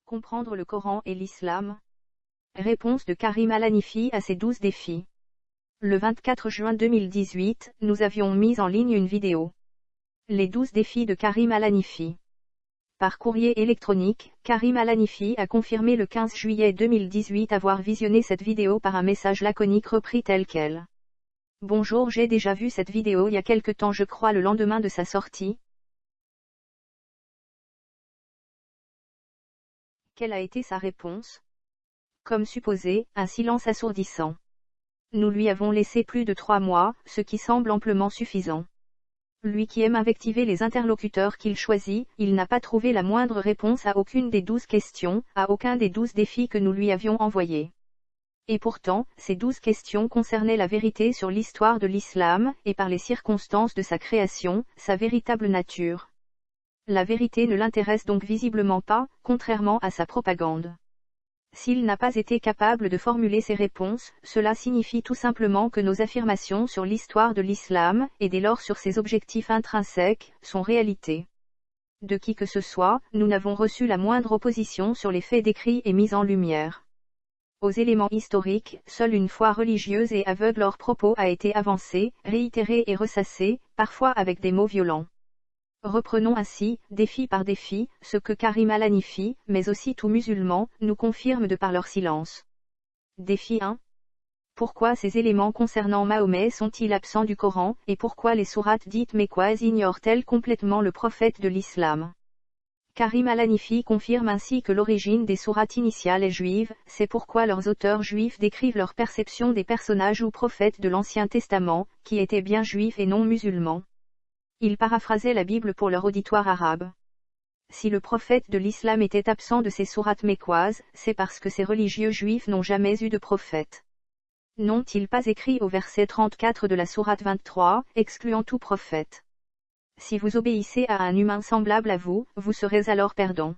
Comprendre le Coran et l'Islam. Réponse de Karim Al-Hanifi à ces 12 défis. Le 24 juin 2018, nous avions mis en ligne une vidéo. Les 12 défis de Karim Al-Hanifi. Par courrier électronique, Karim Al-Hanifi a confirmé le 15 juillet 2018 avoir visionné cette vidéo par un message laconique repris tel quel. Bonjour, j'ai déjà vu cette vidéo il y a quelque temps, je crois le lendemain de sa sortie. Quelle a été sa réponse? Comme supposé, un silence assourdissant. Nous lui avons laissé plus de 3 mois, ce qui semble amplement suffisant. Lui qui aime invectiver les interlocuteurs qu'il choisit, il n'a pas trouvé la moindre réponse à aucune des 12 questions, à aucun des 12 défis que nous lui avions envoyés. Et pourtant, ces 12 questions concernaient la vérité sur l'histoire de l'islam, et par les circonstances de sa création, sa véritable nature. La vérité ne l'intéresse donc visiblement pas, contrairement à sa propagande. S'il n'a pas été capable de formuler ces réponses, cela signifie tout simplement que nos affirmations sur l'histoire de l'islam, et dès lors sur ses objectifs intrinsèques, sont réalité. De qui que ce soit, nous n'avons reçu la moindre opposition sur les faits décrits et mis en lumière. Aux éléments historiques, seule une foi religieuse et aveugle hors propos a été avancée, réitérée et ressassée, parfois avec des mots violents. Reprenons ainsi, défi par défi, ce que Karim Al-Hanifi, mais aussi tout musulman, nous confirment de par leur silence. Défi 1. Pourquoi ces éléments concernant Mahomet sont-ils absents du Coran, et pourquoi les sourates dites mécoises ignorent-elles complètement le prophète de l'islam? Karim Al-Hanifi confirme ainsi que l'origine des sourates initiales est juive, c'est pourquoi leurs auteurs juifs décrivent leur perception des personnages ou prophètes de l'Ancien Testament, qui étaient bien juifs et non musulmans. Ils paraphrasaient la Bible pour leur auditoire arabe. Si le prophète de l'islam était absent de ces sourates mécoises, c'est parce que ces religieux juifs n'ont jamais eu de prophète. N'ont-ils pas écrit au verset 34 de la sourate 23, excluant tout prophète? Si vous obéissez à un humain semblable à vous, vous serez alors perdant.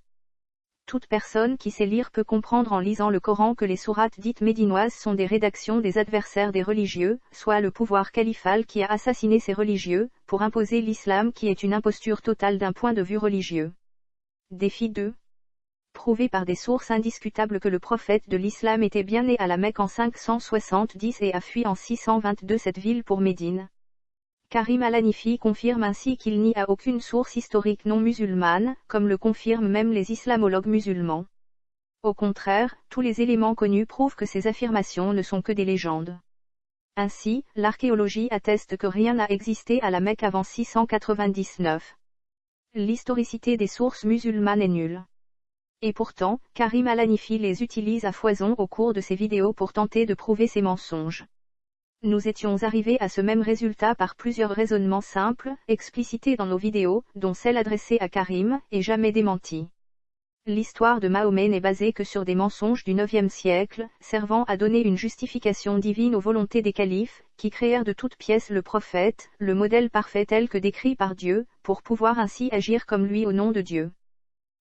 Toute personne qui sait lire peut comprendre en lisant le Coran que les sourates dites médinoises sont des rédactions des adversaires des religieux, soit le pouvoir califal qui a assassiné ces religieux, pour imposer l'islam qui est une imposture totale d'un point de vue religieux. Défi 2. Prouver par des sources indiscutables que le prophète de l'islam était bien né à la Mecque en 570 et a fui en 622 cette ville pour Médine. Karim Al-Hanifi confirme ainsi qu'il n'y a aucune source historique non musulmane, comme le confirment même les islamologues musulmans. Au contraire, tous les éléments connus prouvent que ces affirmations ne sont que des légendes. Ainsi, l'archéologie atteste que rien n'a existé à la Mecque avant 699. L'historicité des sources musulmanes est nulle. Et pourtant, Karim Al-Hanifi les utilise à foison au cours de ses vidéos pour tenter de prouver ses mensonges. Nous étions arrivés à ce même résultat par plusieurs raisonnements simples, explicités dans nos vidéos, dont celle adressée à Karim, et jamais démentie. L'histoire de Mahomet n'est basée que sur des mensonges du IXe siècle, servant à donner une justification divine aux volontés des califes, qui créèrent de toutes pièces le prophète, le modèle parfait tel que décrit par Dieu, pour pouvoir ainsi agir comme lui au nom de Dieu.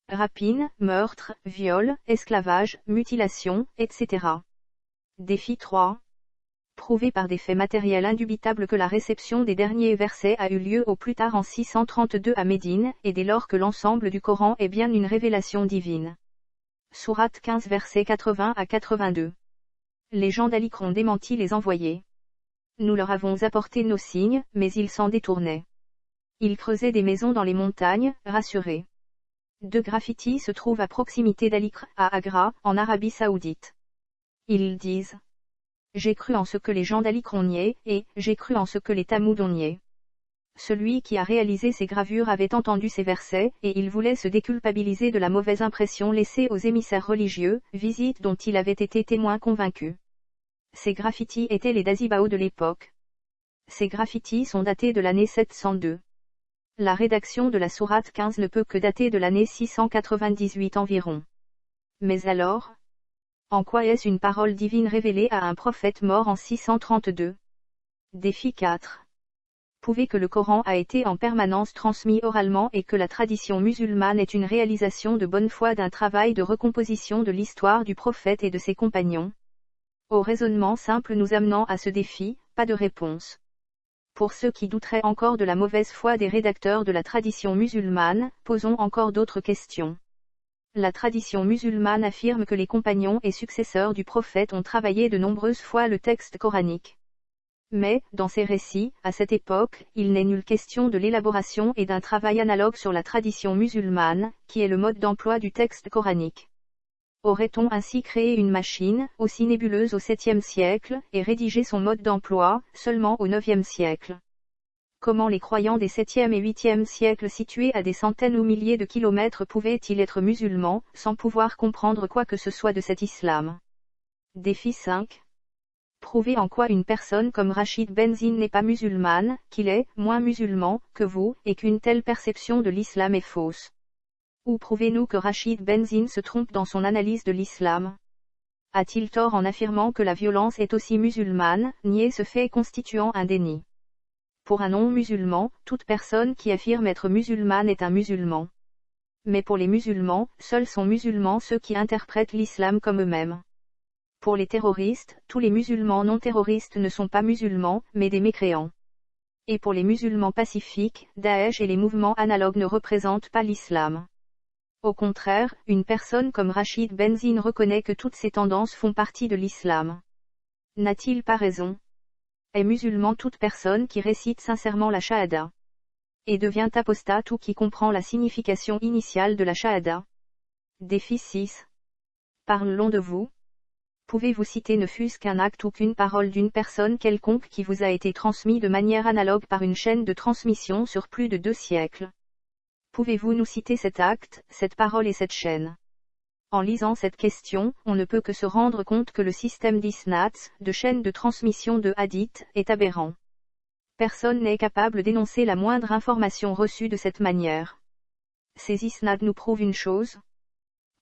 Rapines, meurtres, viols, esclavage, mutilation, etc. Défi 3. Prouver par des faits matériels indubitables que la réception des derniers versets a eu lieu au plus tard en 632 à Médine, et dès lors que l'ensemble du Coran est bien une révélation divine. Sourate 15 versets 80 à 82. Les gens d'Alikron démentit les envoyés. Nous leur avons apporté nos signes, mais ils s'en détournaient. Ils creusaient des maisons dans les montagnes, rassurés. 2 graffitis se trouvent à proximité d'Alikr, à Agra, en Arabie Saoudite. Ils disent: j'ai cru en ce que les gens d'Alikron niaient, et j'ai cru en ce que les Tamoudons niaient. Celui qui a réalisé ces gravures avait entendu ces versets, et il voulait se déculpabiliser de la mauvaise impression laissée aux émissaires religieux, visite dont il avait été témoin convaincu. Ces graffitis étaient les Dazibao de l'époque. Ces graffitis sont datés de l'année 702. La rédaction de la sourate 15 ne peut que dater de l'année 698 environ. Mais alors, en quoi est-ce une parole divine révélée à un prophète mort en 632? Défi 4. Prouvez que le Coran a été en permanence transmis oralement et que la tradition musulmane est une réalisation de bonne foi d'un travail de recomposition de l'histoire du prophète et de ses compagnons. Au raisonnement simple nous amenant à ce défi, pas de réponse. Pour ceux qui douteraient encore de la mauvaise foi des rédacteurs de la tradition musulmane, posons encore d'autres questions. La tradition musulmane affirme que les compagnons et successeurs du prophète ont travaillé de nombreuses fois le texte coranique. Mais, dans ces récits, à cette époque, il n'est nulle question de l'élaboration et d'un travail analogue sur la tradition musulmane, qui est le mode d'emploi du texte coranique. Aurait-on ainsi créé une machine, aussi nébuleuse au 7e siècle, et rédigé son mode d'emploi, seulement au 9e siècle? Comment les croyants des 7e et 8e siècles situés à des centaines ou milliers de kilomètres pouvaient-ils être musulmans, sans pouvoir comprendre quoi que ce soit de cet islam? Défi 5. Prouvez en quoi une personne comme Rachid Benzine n'est pas musulmane, qu'il est moins musulman que vous, et qu'une telle perception de l'islam est fausse. Ou prouvez-nous que Rachid Benzine se trompe dans son analyse de l'islam? A-t-il tort en affirmant que la violence est aussi musulmane, nier ce fait constituant un déni? Pour un non-musulman, toute personne qui affirme être musulmane est un musulman. Mais pour les musulmans, seuls sont musulmans ceux qui interprètent l'islam comme eux-mêmes. Pour les terroristes, tous les musulmans non terroristes ne sont pas musulmans, mais des mécréants. Et pour les musulmans pacifiques, Daesh et les mouvements analogues ne représentent pas l'islam. Au contraire, une personne comme Rachid Benzine reconnaît que toutes ces tendances font partie de l'islam. N'a-t-il pas raison? Est musulman toute personne qui récite sincèrement la shahada. Et devient apostate ou qui comprend la signification initiale de la shahada. Défi 6. Parlons de vous. Pouvez-vous citer ne fût-ce qu'un acte ou qu'une parole d'une personne quelconque qui vous a été transmis de manière analogue par une chaîne de transmission sur plus de 2 siècles? Pouvez-vous nous citer cet acte, cette parole et cette chaîne? En lisant cette question, on ne peut que se rendre compte que le système d'isnad, de chaîne de transmission de hadith, est aberrant. Personne n'est capable d'énoncer la moindre information reçue de cette manière. Ces isnads nous prouvent une chose: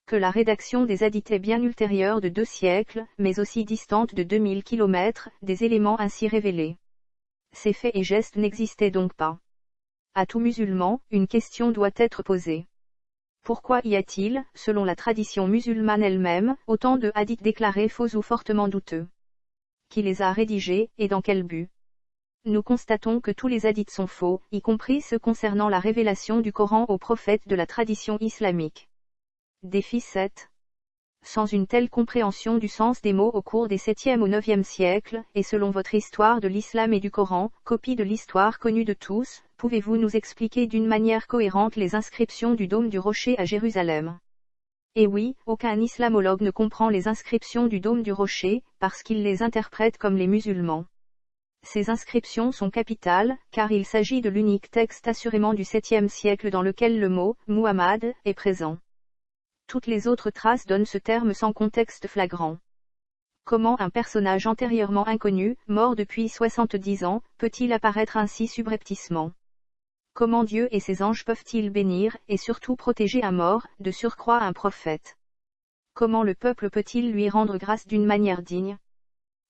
que la rédaction des hadiths est bien ultérieure de 2 siècles, mais aussi distante de 2000 km, des éléments ainsi révélés. Ces faits et gestes n'existaient donc pas. À tout musulman, une question doit être posée. Pourquoi y a-t-il, selon la tradition musulmane elle-même, autant de hadiths déclarés faux ou fortement douteux? Qui les a rédigés, et dans quel but? Nous constatons que tous les hadiths sont faux, y compris ceux concernant la révélation du Coran aux prophètes de la tradition islamique. Défi 7. Sans une telle compréhension du sens des mots au cours des 7e au 9e siècles, et selon votre histoire de l'islam et du Coran, copie de l'histoire connue de tous, pouvez-vous nous expliquer d'une manière cohérente les inscriptions du dôme du rocher à Jérusalem? Et oui, aucun islamologue ne comprend les inscriptions du dôme du rocher, parce qu'il les interprète comme les musulmans. Ces inscriptions sont capitales, car il s'agit de l'unique texte assurément du 7e siècle dans lequel le mot « Muhammad » est présent. Toutes les autres traces donnent ce terme sans contexte flagrant. Comment un personnage antérieurement inconnu, mort depuis 70 ans, peut-il apparaître ainsi subrepticement? Comment Dieu et ses anges peuvent-ils bénir, et surtout protéger un mort, de surcroît un prophète? Comment le peuple peut-il lui rendre grâce d'une manière digne?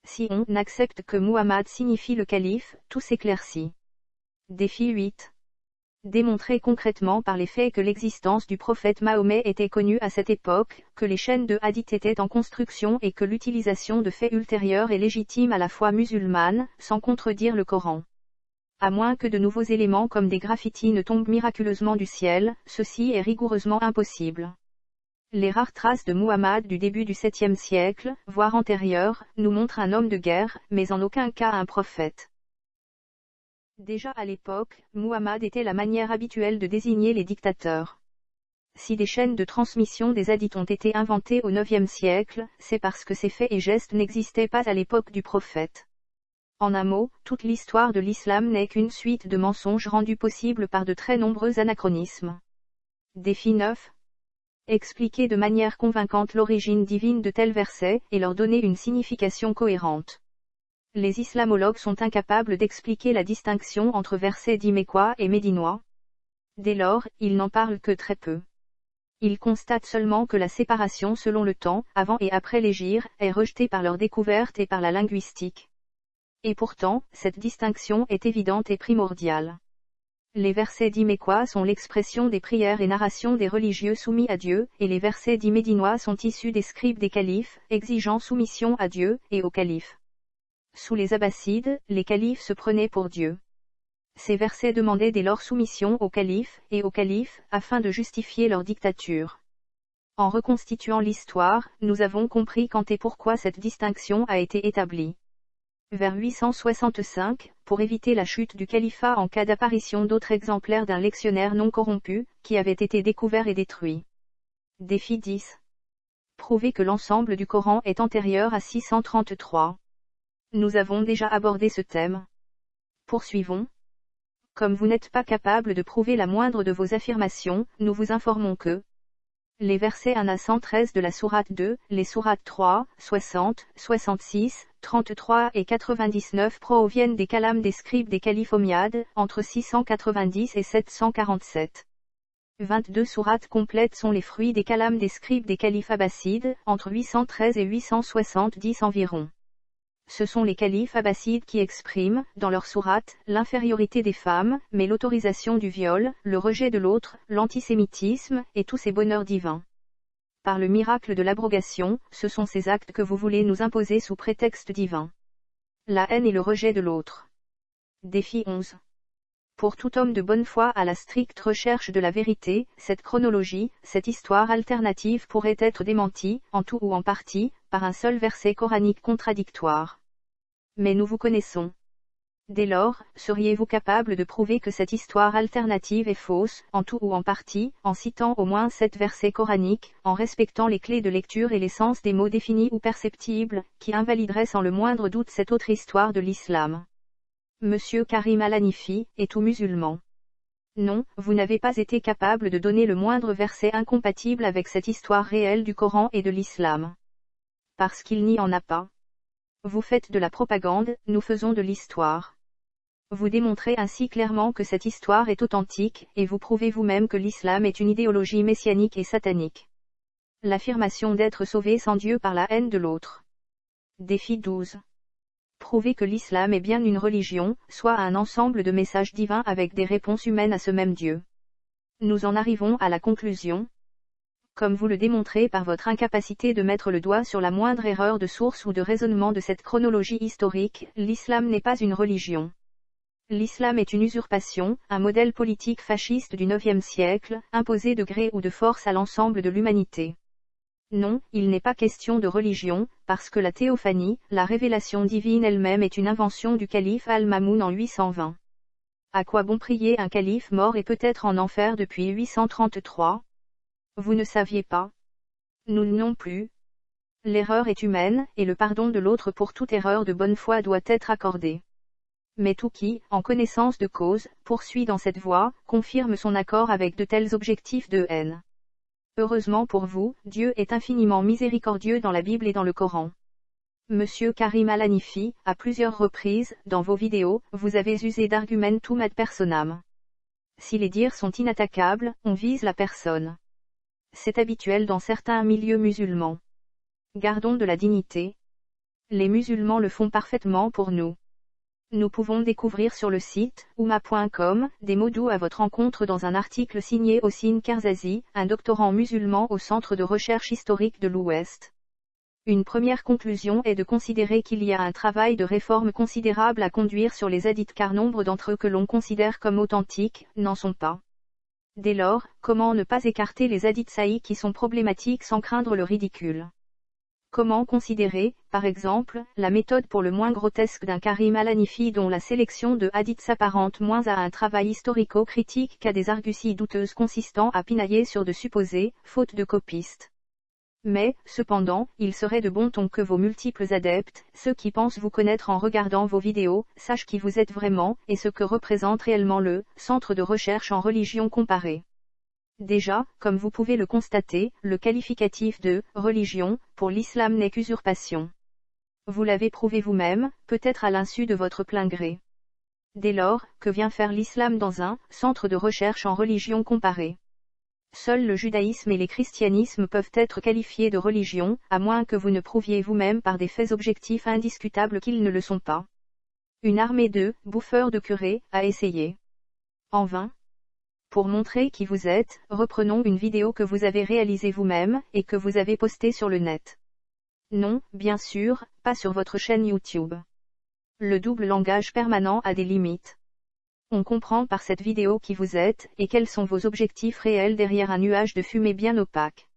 Si on accepte que Muhammad signifie le calife, tout s'éclaircit. Défi 8. Démontrer concrètement par les faits que l'existence du prophète Mahomet était connue à cette époque, que les chaînes de hadith étaient en construction et que l'utilisation de faits ultérieurs est légitime à la foi musulmane, sans contredire le Coran. À moins que de nouveaux éléments comme des graffitis ne tombent miraculeusement du ciel, ceci est rigoureusement impossible. Les rares traces de Muhammad du début du 7e siècle, voire antérieures, nous montrent un homme de guerre, mais en aucun cas un prophète. Déjà à l'époque, Muhammad était la manière habituelle de désigner les dictateurs. Si des chaînes de transmission des hadiths ont été inventées au 9e siècle, c'est parce que ces faits et gestes n'existaient pas à l'époque du prophète. En un mot, toute l'histoire de l'islam n'est qu'une suite de mensonges rendus possibles par de très nombreux anachronismes. Défi 9. Expliquer de manière convaincante l'origine divine de tels versets, et leur donner une signification cohérente. Les islamologues sont incapables d'expliquer la distinction entre versets dits mécois et médinois. Dès lors, ils n'en parlent que très peu. Ils constatent seulement que la séparation selon le temps, avant et après l'hégire, est rejetée par leur découverte et par la linguistique. Et pourtant, cette distinction est évidente et primordiale. Les versets dits mécois sont l'expression des prières et narrations des religieux soumis à Dieu, et les versets dits médinois sont issus des scribes des califes, exigeant soumission à Dieu et au calife. Sous les Abbassides, les califes se prenaient pour Dieu. Ces versets demandaient dès lors soumission au calife, et au calife, afin de justifier leur dictature. En reconstituant l'histoire, nous avons compris quand et pourquoi cette distinction a été établie. Vers 865, pour éviter la chute du califat en cas d'apparition d'autres exemplaires d'un lectionnaire non corrompu, qui avait été découvert et détruit. Défi 10. Prouver que l'ensemble du Coran est antérieur à 633. Nous avons déjà abordé ce thème. Poursuivons. Comme vous n'êtes pas capable de prouver la moindre de vos affirmations, nous vous informons que les versets 1 à 113 de la sourate 2, les sourates 3, 60, 66, 33 et 99 proviennent des kalames des scribes des califes Omeyyades, entre 690 et 747. 22 sourates complètes sont les fruits des kalames des scribes des califes abbassides, entre 813 et 870 environ. Ce sont les califes abbassides qui expriment, dans leurs sourates, l'infériorité des femmes, mais l'autorisation du viol, le rejet de l'autre, l'antisémitisme, et tous ces bonheurs divins. Par le miracle de l'abrogation, ce sont ces actes que vous voulez nous imposer sous prétexte divin. La haine et le rejet de l'autre. Défi 11. Pour tout homme de bonne foi à la stricte recherche de la vérité, cette chronologie, cette histoire alternative pourrait être démentie, en tout ou en partie, par un seul verset coranique contradictoire. Mais nous vous connaissons. Dès lors, seriez-vous capable de prouver que cette histoire alternative est fausse, en tout ou en partie, en citant au moins 7 versets coraniques, en respectant les clés de lecture et l'essence des mots définis ou perceptibles, qui invalideraient sans le moindre doute cette autre histoire de l'islam? Monsieur Karim Al-Hanifi, est tout musulman. Non, vous n'avez pas été capable de donner le moindre verset incompatible avec cette histoire réelle du Coran et de l'islam. Parce qu'il n'y en a pas. Vous faites de la propagande, nous faisons de l'histoire. Vous démontrez ainsi clairement que cette histoire est authentique, et vous prouvez vous-même que l'islam est une idéologie messianique et satanique. L'affirmation d'être sauvé sans Dieu par la haine de l'autre. Défi 12. Prouver que l'islam est bien une religion, soit un ensemble de messages divins avec des réponses humaines à ce même Dieu. Nous en arrivons à la conclusion. Comme vous le démontrez par votre incapacité de mettre le doigt sur la moindre erreur de source ou de raisonnement de cette chronologie historique, l'islam n'est pas une religion. L'islam est une usurpation, un modèle politique fasciste du IXe siècle, imposé de gré ou de force à l'ensemble de l'humanité. Non, il n'est pas question de religion, parce que la théophanie, la révélation divine elle-même est une invention du calife Al-Mamoun en 820. À quoi bon prier un calife mort et peut-être en enfer depuis 833? Vous ne saviez pas. Nous non plus. L'erreur est humaine, et le pardon de l'autre pour toute erreur de bonne foi doit être accordé. Mais tout qui, en connaissance de cause, poursuit dans cette voie, confirme son accord avec de tels objectifs de haine. Heureusement pour vous, Dieu est infiniment miséricordieux dans la Bible et dans le Coran. Monsieur Karim Al-Hanifi, à plusieurs reprises, dans vos vidéos, vous avez usé d'argumentum ad personam. Si les dires sont inattaquables, on vise la personne. C'est habituel dans certains milieux musulmans. Gardons de la dignité. Les musulmans le font parfaitement pour nous. Nous pouvons découvrir sur le site, oumma.com, des mots doux à votre encontre dans un article signé Hossein Kerzazi, un doctorant musulman au Centre de recherche historique de l'Ouest. Une première conclusion est de considérer qu'il y a un travail de réforme considérable à conduire sur les hadiths car nombre d'entre eux que l'on considère comme authentiques, n'en sont pas. Dès lors, comment ne pas écarter les hadiths sahih qui sont problématiques sans craindre le ridicule? Comment considérer, par exemple, la méthode pour le moins grotesque d'un Karim Al-Hanifi dont la sélection de hadiths s'apparente moins à un travail historico-critique qu'à des arguties douteuses consistant à pinailler sur de supposées, fautes de copistes. Mais, cependant, il serait de bon ton que vos multiples adeptes, ceux qui pensent vous connaître en regardant vos vidéos, sachent qui vous êtes vraiment, et ce que représente réellement le Centre de recherche en religion comparée. Déjà, comme vous pouvez le constater, le qualificatif de « religion » pour l'islam n'est qu'usurpation. Vous l'avez prouvé vous-même, peut-être à l'insu de votre plein gré. Dès lors, que vient faire l'islam dans un « centre de recherche en religion comparée » ? Seuls le judaïsme et les christianismes peuvent être qualifiés de religion, à moins que vous ne prouviez vous-même par des faits objectifs indiscutables qu'ils ne le sont pas. Une armée de « bouffeurs de curés » a essayé. En vain. Pour montrer qui vous êtes, reprenons une vidéo que vous avez réalisée vous-même, et que vous avez postée sur le net. Non, bien sûr, pas sur votre chaîne YouTube. Le double langage permanent a des limites. On comprend par cette vidéo qui vous êtes, et quels sont vos objectifs réels derrière un nuage de fumée bien opaque.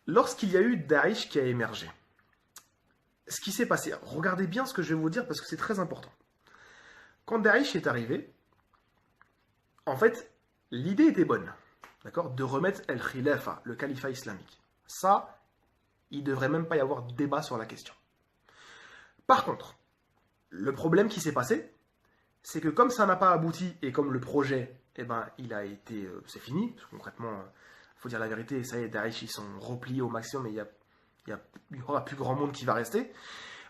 lorsqu'il y a eu Daesh qui a émergé, ce qui s'est passé, regardez bien ce que je vais vous dire parce que c'est très important. Quand Daesh est arrivé, en fait, l'idée était bonne, d'accord, de remettre El Khilafa, le califat islamique. Ça, il ne devrait même pas y avoir de débat sur la question. Par contre, le problème qui s'est passé, c'est que comme ça n'a pas abouti et comme le projet, eh ben, il a été, c'est fini, parce que concrètement, il faut dire la vérité, ça y est, Daesh, ils sont repliés au maximum et il y aura plus grand monde qui va rester.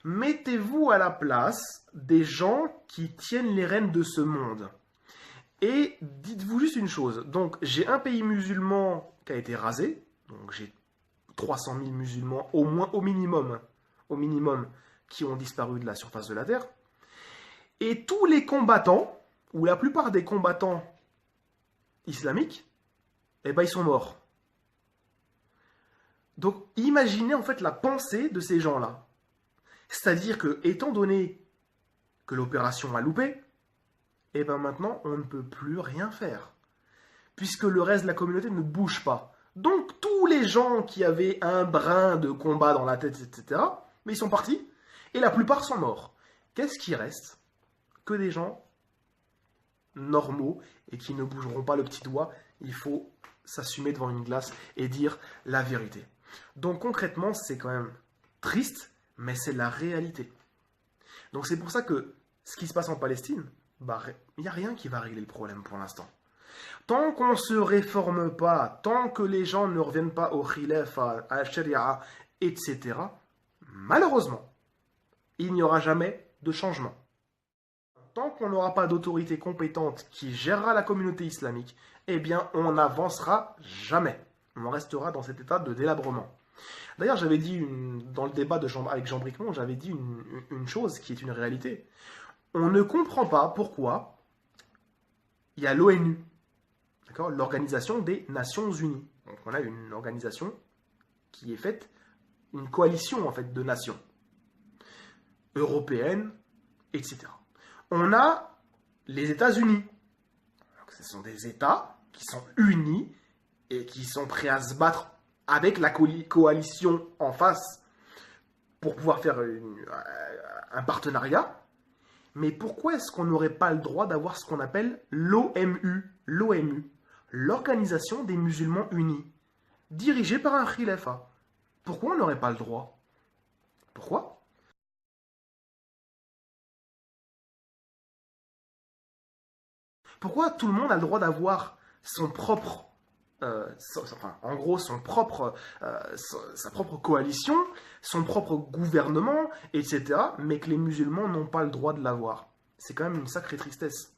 Mettez-vous à la place des gens qui tiennent les rênes de ce monde. Et dites-vous juste une chose. Donc, j'ai un pays musulman qui a été rasé. Donc, j'ai 300 000 musulmans, au moins, au minimum, qui ont disparu de la surface de la Terre. Et tous les combattants, ou la plupart des combattants islamiques, eh ben, ils sont morts. Donc, imaginez en fait la pensée de ces gens-là. C'est-à-dire que, étant donné que l'opération a loupé, et bien maintenant, on ne peut plus rien faire. Puisque le reste de la communauté ne bouge pas. Donc, tous les gens qui avaient un brin de combat dans la tête, etc., mais ils sont partis, et la plupart sont morts. Qu'est-ce qui reste? Que des gens normaux, et qui ne bougeront pas le petit doigt. Il faut s'assumer devant une glace et dire la vérité. Donc, concrètement, c'est quand même triste, mais c'est la réalité. Donc, c'est pour ça que ce qui se passe en Palestine, bah, il n'y a rien qui va régler le problème pour l'instant. Tant qu'on ne se réforme pas, tant que les gens ne reviennent pas au khilaf, à la sharia, etc., malheureusement, il n'y aura jamais de changement. Tant qu'on n'aura pas d'autorité compétente qui gérera la communauté islamique, eh bien, on n'avancera jamais. On restera dans cet état de délabrement. D'ailleurs, j'avais dit, dans le débat avec Jean Bricmont, j'avais dit une chose qui est une réalité. On ne comprend pas pourquoi il y a l'ONU, l'Organisation des Nations Unies. Donc, on a une organisation qui est faite, une coalition en fait de nations européennes, etc. On a les États-Unis. Ce sont des États qui sont unis et qui sont prêts à se battre avec la coalition en face pour pouvoir faire un partenariat. Mais pourquoi est-ce qu'on n'aurait pas le droit d'avoir ce qu'on appelle l'OMU, l'Organisation des musulmans unis, dirigée par un khilafa? Pourquoi on n'aurait pas le droit? Pourquoi? Pourquoi tout le monde a le droit d'avoir son propre, en gros sa propre coalition, son propre gouvernement, etc., mais que les musulmans n'ont pas le droit de l'avoir? C'est quand même une sacrée tristesse.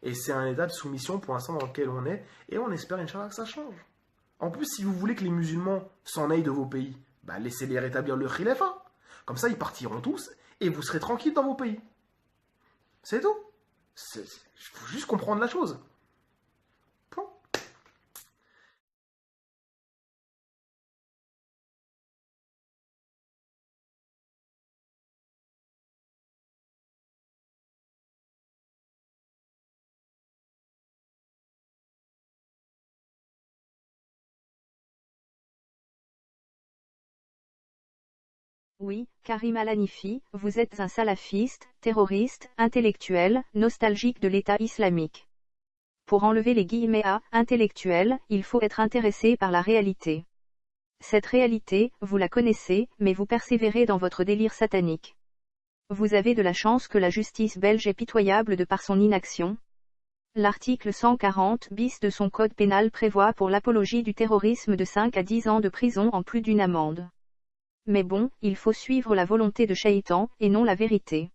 Et c'est un état de soumission pour l'instant dans lequel on est, et on espère, Inch'Allah, que ça change. En plus, si vous voulez que les musulmans s'en aillent de vos pays, bah, laissez-les rétablir le khilafa. Comme ça, ils partiront tous, et vous serez tranquilles dans vos pays. C'est tout. Il faut juste comprendre la chose. Point. Oui, Karim Al-Hanifi, vous êtes un salafiste, terroriste, intellectuel, nostalgique de l'État islamique. Pour enlever les guillemets à « intellectuel », il faut être intéressé par la réalité. Cette réalité, vous la connaissez, mais vous persévérez dans votre délire satanique. Vous avez de la chance que la justice belge est pitoyable de par son inaction. L'article 140 bis de son code pénal prévoit pour l'apologie du terrorisme de 5 à 10 ans de prison en plus d'une amende. Mais bon, il faut suivre la volonté de Shaitan, et non la vérité.